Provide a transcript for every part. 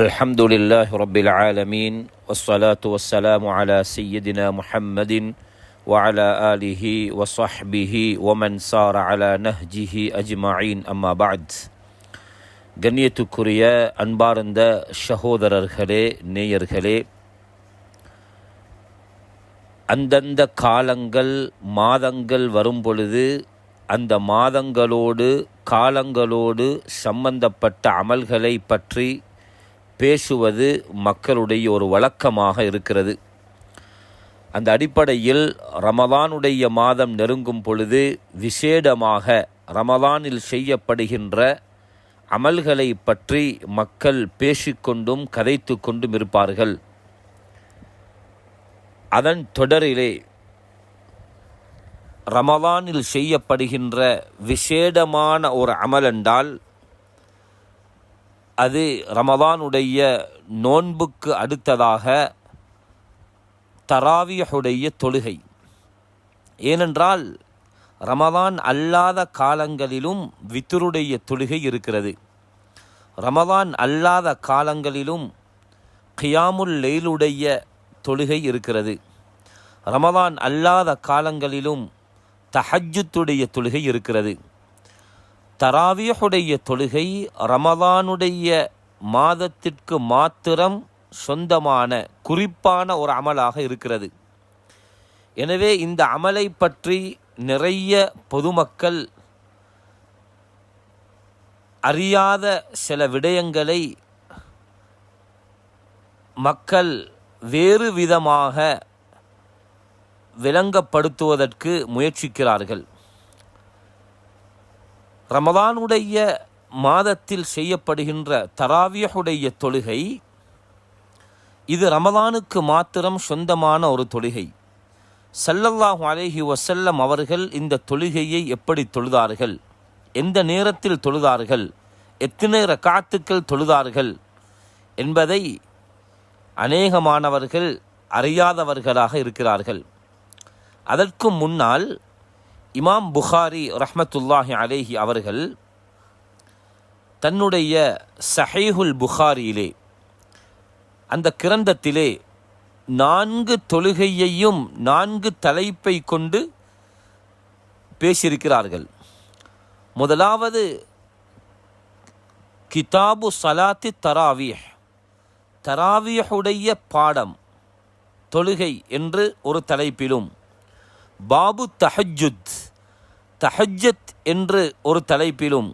الحمد لله رب العالمين والصلاة والسلام على سيدنا محمد وعلى آله وصحبه ومن سار على نهجه أجمعين أما بعد. கண்ணியத்துக்குரிய அன்பார்ந்த சகோதரர்களே, நேயர்களே, அந்தந்த காலங்கள் மாதங்கள் வரும் பொழுது அந்த மாதங்களோடு காலங்களோடு சம்பந்தப்பட்ட அமல்களை பற்றி பேசுவது மக்களுடைய ஒரு வழக்கமாக இருக்கிறது. அந்த அடிப்படையில் ரமலானுடைய மாதம் நெருங்கும் பொழுது விசேடமாக ரமலானில் செய்யப்படுகின்ற அமல்களை பற்றி மக்கள் பேசிக்கொண்டும் கதைத்து கொண்டும் இருப்பார்கள். அதன் தொடரிலே ரமலானில் செய்யப்படுகின்ற விசேடமான ஒரு அமல் என்றால் அது ரமலானுடைய நோன்புக்கு அடுத்ததாக தராவியுடைய தொழுகை. ஏனென்றால் ரமலான் அல்லாத காலங்களிலும் வித்ருடைய தொழுகை இருக்கிறது. ரமலான் அல்லாத காலங்களிலும் கியாமுல் லைலுடைய தொழுகை இருக்கிறது. ரமலான் அல்லாத காலங்களிலும் தஹஜ்ஜுடைய தொழுகை இருக்கிறது. தராவியுடைய தொழுகை ரமலானுடைய மாதத்திற்கு மாத்திரம் சொந்தமான குறிப்பான ஒரு அமலாக இருக்கிறது. எனவே இந்த அமலை பற்றி நிறைய பொதுமக்கள் அறியாத சில விடயங்களை மக்கள் வேறு விதமாக விளங்கப்படுத்துவதற்கு முயற்சிக்கிறார்கள். ரமலானுடைய மாதத்தில் செய்யப்படுகின்ற தராவியுடைய தொழுகை இது ரமலானுக்கு மாத்திரம் சொந்தமான ஒரு தொழுகை. ஸல்லல்லாஹு அலைஹி வஸல்லம் அவர்கள் இந்த தொழுகையை எப்படி தொழுதார்கள், எந்த நேரத்தில் தொழுதார்கள், எத்தனை ரக்காத்துக்கள் தொழுதார்கள் என்பதை அநேகமானவர்கள் அறியாதவர்களாக இருக்கிறார்கள். அதற்கு முன்னால் இமாம் புகாரி ரஹ்மத்துல்லாஹி அலைஹி அவர்கள் தன்னுடைய ஸஹீஹுல் புகாரியிலே அந்த கிரந்தத்திலே 4 தொழுகையையும் 4 தலைப்பை கொண்டு பேசியிருக்கிறார்கள். முதலாவது கிதாபு ஸலாத்தி தராவீஹ், தராவீஹுடைய பாடம் தொழுகை என்று ஒரு தலைப்பிலும், பாபு தஹஜ்ஜுத், தஹஜ்ஜத் என்று ஒரு தலைப்பிலும்,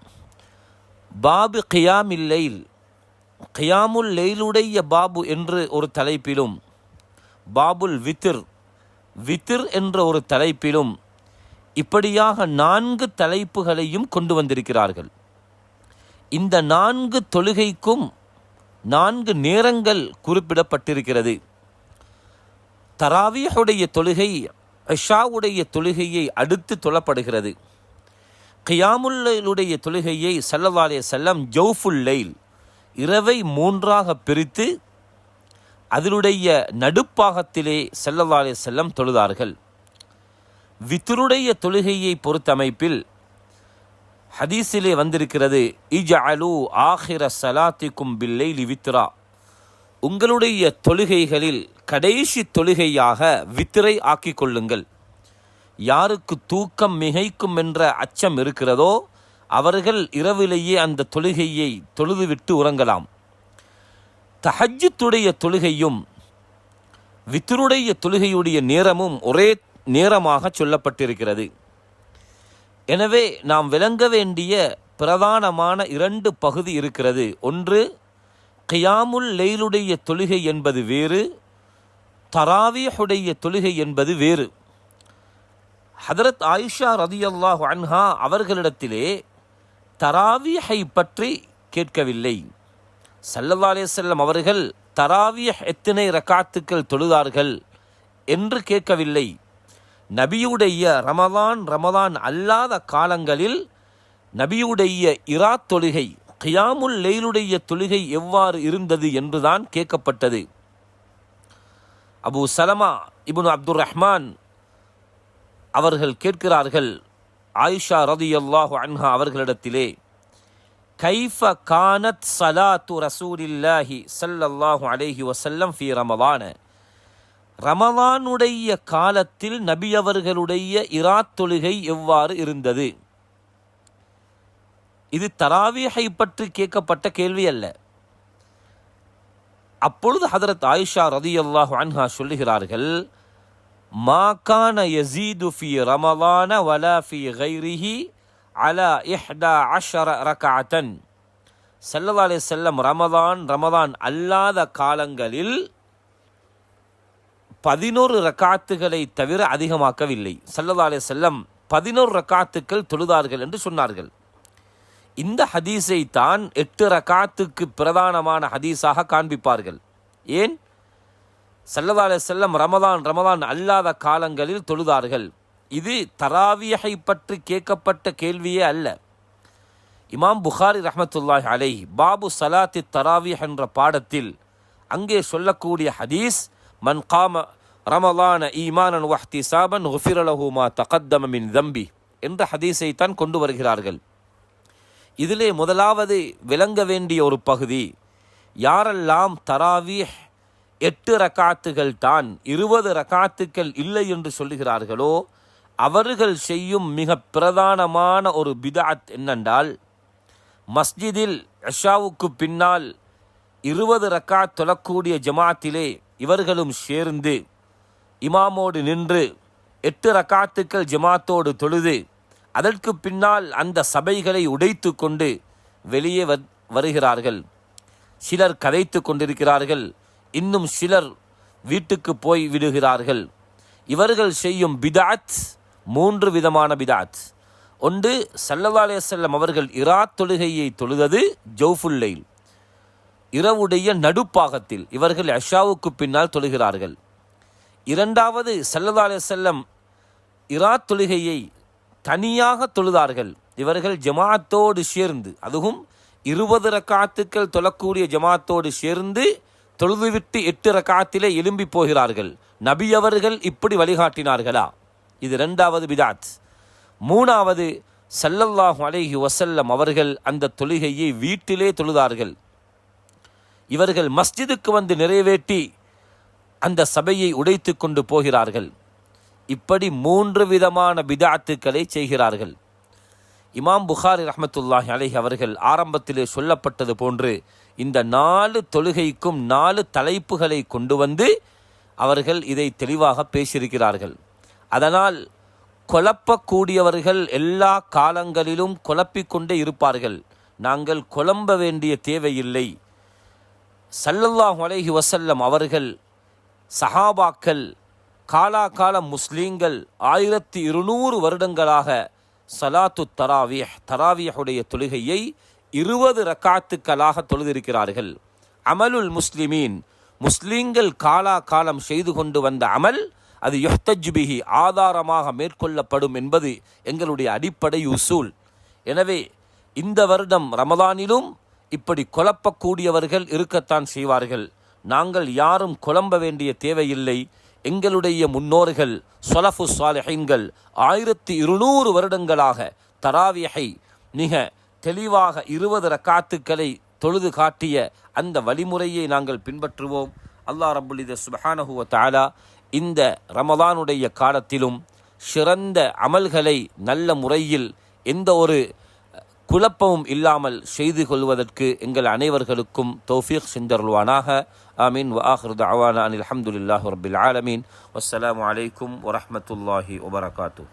பாபு கியாமில் லைல், கியாமுல் லைலுடைய பாபு என்று ஒரு தலைப்பிலும், பாபுல் வித்ர், வித்ர் என்ற ஒரு தலைப்பிலும், இப்படியாக 4 தலைப்புகளையும் கொண்டு வந்திருக்கிறார்கள். இந்த 4 தொழுகைக்கும் 4 நேரங்கள் குறிப்பிடப்பட்டிருக்கிறது. தராவீஹுடைய தொழுகை இஷாவுடைய தொழுகையை அடுத்து தொழப்படுகிறது. கியாமுல் லைலுடைய தொழுகையை ஸல்லல்லாஹு அலைஹி வஸல்லம் ஜௌஃபுல் லைல், இரவை 3ஆக பிரித்து அதனுடைய நடுப்பாகத்திலே ஸல்லல்லாஹு அலைஹி வஸல்லம் தொழுதார்கள். வித்ருடைய தொழுகையை பொறுத்தமைப்பில் ஹதீஸிலே வந்திருக்கிறது, இஜ்அலு ஆஹிர ஸலாத்திக்கும் பில் லைலி வித்ரா, உங்களுடைய தொழுகைகளில் கடைசி தொழுகையாக வித்திரை ஆக்கிக் கொள்ளுங்கள். யாருக்கு தூக்கம் மிகைக்கும் என்ற அச்சம் இருக்கிறதோ அவர்கள் இரவிலேயே அந்த தொழுகையை தொழுதுவிட்டு உறங்கலாம். தஹஜ்ஜுடைய தொழுகையும் வித்ருடைய தொழுகையுடைய நேரமும் ஒரே நேரமாக சொல்லப்பட்டிருக்கிறது. எனவே நாம் விளங்க வேண்டிய பிரதானமான 2 பகுதி இருக்கிறது. ஒன்று கியாமுல் லைலுடைய தொழுகை என்பது வேறு, தராவீஹுடைய தொழுகை என்பது வேறு. ஹதரத் ஆயிஷா ரதியல்லாஹு அன்ஹா அவர்களிடத்திலே தராவீஹை பற்றி கேட்கவில்லை. ஸல்லல்லாஹு அலைஹி வஸல்லம் அவர்கள் தராவீஹ் எத்தனை ரக்காத்துக்கள் தொழுதார்கள் என்று கேட்கவில்லை. நபியுடைய ரமலான் அல்லாத காலங்களில் நபியுடைய இராத் தொழுகை, கியாமுல் லைலுடைய தொழுகை எவ்வாறு இருந்தது என்றுதான் கேட்கப்பட்டது. அபு சலமா இப்னு அப்துர் ரஹ்மான் அவர்கள் கேட்கிறார்கள் ஆயிஷா ரதியல்லாஹு அன்ஹா அவர்களிடத்திலே, கைஃப கானத் ஸலாத்து ரசூலில்லாஹி ஸல்லல்லாஹு அலைஹி வஸல்லம் ஃபீ ரமலான, ரமலானுடைய காலத்தில் நபி அவர்களுடைய இராத் தொழுகை எவ்வாறு இருந்தது. இது தராவீஹை பற்றி கேட்கப்பட்ட கேள்வி அல்ல. அப்பொழுது ஹதரத் ஆயிஷா ரலியல்லாஹு அன்ஹா சொல்லுகிறார்கள், மா கான யஸீது ஃபீ ரமலான வலா ஃபீ கைரிஹி அலா 11 ரக்அத்தன். ஸல்லல்லாஹு அலைஹி வஸல்லம் ரமலான் அல்லாத காலங்களில் 11 ரக்காத்துகளை தவிர அதிகமாக்கவில்லை. ஸல்லல்லாஹு அலைஹி வஸல்லம் 11 ரக்காத்துக்கள் தொழுதார்கள் என்று சொன்னார்கள். இந்த ஹதீஸை தான் 8 ரக்காத்துக்கு பிரதானமான ஹதீஸாக காண்பிப்பார்கள். ஏன்? ஸல்லல்லாஹு அலைஹி வஸல்லம் ரமலான் அல்லாத காலங்களில் தொழுதார்கள். இது தராவியை பற்றி கேட்கப்பட்ட கேள்வியே அல்ல. இமாம் புகாரி ரஹ்மத்துல்லாஹி அலைஹி பாபு ஸலாத்தி தராவீஹ் என்ற பாடத்தில் அங்கே சொல்லக்கூடிய ஹதீஸ், மன் காம ரமலான ஈமானன் வஹ்திசாபன் குஃபிர லஹு மா தகத்தம மின் தம்பி என்ற ஹதீஸை தான் கொண்டு வருகிறார்கள். இதிலே முதலாவது விளங்க வேண்டிய ஒரு பகுதி, யாரெல்லாம் தராவீஹ் 8 ரக்காத்துகள் தான் 20 ரக்காத்துக்கள் இல்லை என்று சொல்லுகிறார்களோ அவர்கள் செய்யும் மிக பிரதானமான ஒரு பிதஅத் என்னென்றால், மஸ்ஜிதில் இஷாவுக்கு பின்னால் 20 ரக்காத் தொழக்கூடிய ஜமாத்திலே இவர்களும் சேர்ந்து இமாமோடு நின்று 8 ரக்காத்துக்கள் ஜமாத்தோடு தொழுது அதற்கு பின்னால் அந்த சபைகளை உடைத்து கொண்டு வெளியே வருகிறார்கள். சிலர் கதைத்து கொண்டிருக்கிறார்கள், இன்னும் சிலர் வீட்டுக்கு போய் விடுகிறார்கள். இவர்கள் செய்யும் பிதஅத் 3 விதமான பிதஅத். ஒன்று, ஸல்லல்லாஹு அலைஹி வஸல்லம் அவர்கள் இராத் தொழுகையை தொழுதது ஜௌஃபுல் லைல், இரவுடைய நடுப்பாகத்தில் இவர்கள் இஷாவுக்கு பின்னால் தொழுகிறார்கள். இரண்டாவது, ஸல்லல்லாஹு அலைஹி வஸல்லம் இராத் தொழுகையை தனியாக தொழுதார்கள். இவர்கள் ஜமாத்தோடு சேர்ந்து, அதுவும் 20 ரக்காத்துக்கள் தொழக்கூடிய ஜமாத்தோடு சேர்ந்து தொழுதுவிட்டு 8 ரக்காத்திலே எழும்பி போகிறார்கள். நபி அவர்கள் இப்படி வழிகாட்டினார்களா? இது 2வது பிதஅத். 3வது, ஸல்லல்லாஹு அலைஹி வஸல்லம் அவர்கள் அந்த தொழுகையை வீட்டிலே தொழுதார்கள். இவர்கள் மஸ்ஜிதுக்கு வந்து நிறைவேற்றி அந்த சபையை உடைத்து கொண்டு போகிறார்கள். இப்படி 3 விதமான பிதஅத்துக்களை செய்கிறார்கள். இமாம் புகாரி ரஹ்மத்துல்லாஹி அலைஹி அவர்கள் ஆரம்பத்திலே சொல்லப்பட்டது போன்று இந்த 4 தொழுகைக்கும் 4 தலைப்புகளை கொண்டு வந்து அவர்கள் இதை தெளிவாக பேசியிருக்கிறார்கள். அதனால் குழப்பக்கூடியவர்கள் எல்லா காலங்களிலும் குழப்பிக்கொண்டே இருப்பார்கள். நாங்கள் குழம்ப வேண்டிய தேவையில்லை. ஸல்லல்லாஹு அலைஹி வஸல்லம் அவர்கள், சஹாபாக்கள், காலாகாலம் முஸ்லீம்கள் 1200 வருடங்களாக ஸலாத்து தராவீஹுடைய தொழுகையை 20 ரக்காத்துக்களாக தொழுதிருக்கிறார்கள். அமலுல் முஸ்லிமீன், முஸ்லீம்கள் காலாகாலம் செய்து கொண்டு வந்த அமல், அது யுஹ்தஜ் பிஹி, ஆதாரமாக மேற்கொள்ளப்படும் என்பது எங்களுடைய அடிப்படை உசூல். எனவே இந்த வருடம் ரமலானிலும் இப்படி குழப்பக்கூடியவர்கள் இருக்கத்தான் செய்வார்கள். நாங்கள் யாரும் குழம்ப வேண்டிய தேவையில்லை. எங்களுடைய முன்னோர்கள் ஸலஃபு ஸாலிஹீன்கள் 1200 வருடங்களாக தராவீஹை மிக தெளிவாக 20 ரக்காத்துக்களை தொழுது காட்டிய அந்த வழிமுறையை நாங்கள் பின்பற்றுவோம். அல்லாஹ் ரப்புல் இஸ்ஸத் சுப்ஹானஹு வ தஆலா இந்த ரமலானுடைய காலத்திலும் சிறந்த அமல்களை நல்ல முறையில் எந்த ஒரு குழப்பமும் இல்லாமல் செய்து கொள்வதற்கு எங்கள் அனைவர்களுக்கும் தௌஃபீக் செஞ்சருள்வானாக. ஆமீன். வ ஆகிரு தஅவானா அனில் ஹம்துலில்லாஹி ரப்பில் ஆலமீன். வஸ்ஸலாமு அலைக்கும் வரஹ்மத்துல்லாஹி வபரகாத்துஹு.